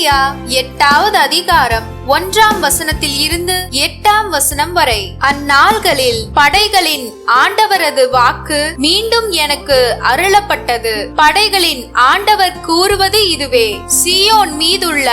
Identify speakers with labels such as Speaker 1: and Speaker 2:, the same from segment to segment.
Speaker 1: ஏசாயா 8வது அதிகாரம் 1ஆம் வசனத்தில் இருந்து 8ஆம் வசனம் வரை. அந்நாள்களில் படைகளின் ஆண்டவரது வாக்கு மீண்டும் எனக்கு அருளப்பட்டது. படைகளின் ஆண்டவர் கூறுவது இதுவே: சீயோன் மீதுள்ள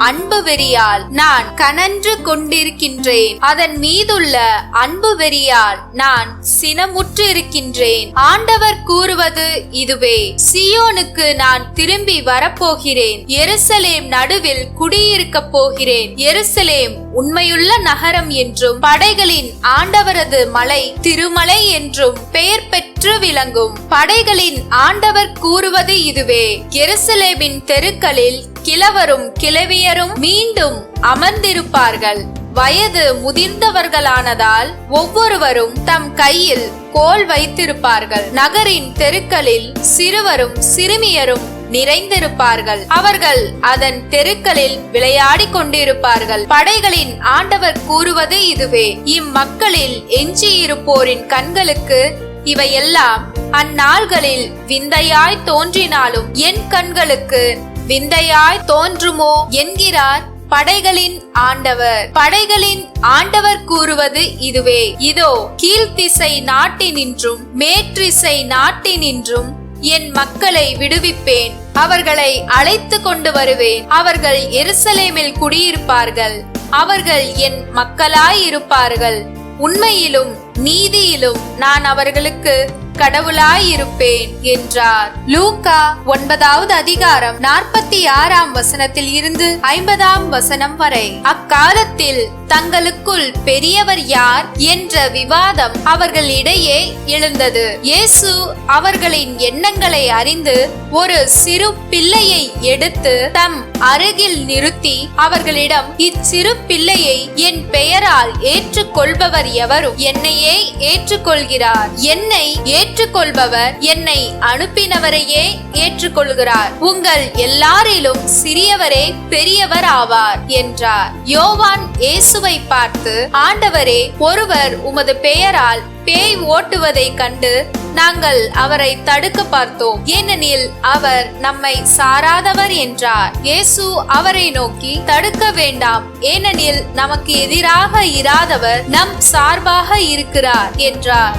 Speaker 1: அன்பு வெறியால் நான் கனன்று கொண்டிருக்கின்றேன். அதன் மீதுள்ள அன்பு வெறியால் நான் சினமுற்று இருக்கின்றேன். ஆண்டவர் கூறுவது இதுவே: சீயோனுக்கு நான் திரும்பி வரப்போகிறேன். எருசலேம் நடுவில் குடியிருக்க போகிறேன். எருசலேம் உண்மையுள்ள நகரம் என்றும் படைகளின் ஆண்டவரது மலை திருமலை என்றும் பெயர் பெற்று விளங்கும். படைகளின் ஆண்டவர் கூறுவது இதுவே: எருசலேமின் தெருக்களில் கிழவரும் கிழவியரும் மீண்டும் அமர்ந்திருப்பார்கள். வயது முதிர்ந்தவர்களானதால் ஒவ்வொருவரும் தம் கையில் கோல் வைத்திருப்பார்கள். நகரின் தெருக்களில் சிறுவரும் சிறுமியரும் நிறைந்திருப்பார்கள். அவர்கள் அதன் தெருக்களில் விளையாடி கொண்டிருப்பார்கள். படைகளின் ஆண்டவர் கூறுவது இதுவே: இம்மக்களில் எஞ்சியிருப்போரின் கண்களுக்கு இவையெல்லாம் அந்நாள்களில் விந்தையாய் தோன்றினாலும் என் கண்களுக்கு விந்தையாய் தோன்றுமோ என்கிறார் படைகளின் ஆண்டவர். படைகளின் ஆண்டவர் கூறுவது இதுவே: இதோ கீழ்த்திசை நாட்டினின்றும் மேற்றிசை நாட்டினின்றும் என் மக்களை விடுவிப்பேன். அவர்களை அழைத்து கொண்டு வருவேன். அவர்கள் எருசலேமில் குடியிருப்பார்கள். அவர்கள் என் மக்களாயிருப்பார்கள். உண்மையிலும் நீதியிலும் நான் அவர்களுக்கு கடவுளாயிருப்பேன் என்றார். லூக்கா 9வது அதிகாரம் 46ஆம் வசனத்தில் இருந்து 50ஆம் வசனம் வரை. அக்காலத்தில் தங்களுக்குள் பெரியவர் யார் என்ற விவாதம் அவர்களிடையே எழுந்தது. இயேசு அவர்களின் எண்ணங்களை அறிந்து ஒரு சிறு பிள்ளையை எடுத்து தம் அருகில் நிறுத்தி அவர்களிடம், இச்சிறு பிள்ளையை என் பெயரால் ஏற்றுக்கொள்பவர் எவரும் என்னையே ஏற்றுக்கொள்கிறார். என்னை ஏற்றுக்கொள்பவர் என்னை அனுப்பினவரையே ஏற்றுக்கொள்கிறார். உங்கள் எல்லாரிலும் சிறியவரே பெரியவர் ஆவார் என்றார். யோவான் இயேசுவை பார்த்து, ஆண்டவரே, ஒருவர் உமது பெயரால் பேய் ஓட்டுவதை கண்டு நாங்கள் அவரை தடுக்க பார்த்தோம், ஏனெனில் அவர் நம்மை சாராதவர் என்றார். இயேசு அவரை நோக்கி, தடுக்க வேண்டாம், ஏனெனில் நமக்கு எதிராக இராதவர் நம் சார்பாக இருக்கிறார் என்றார்.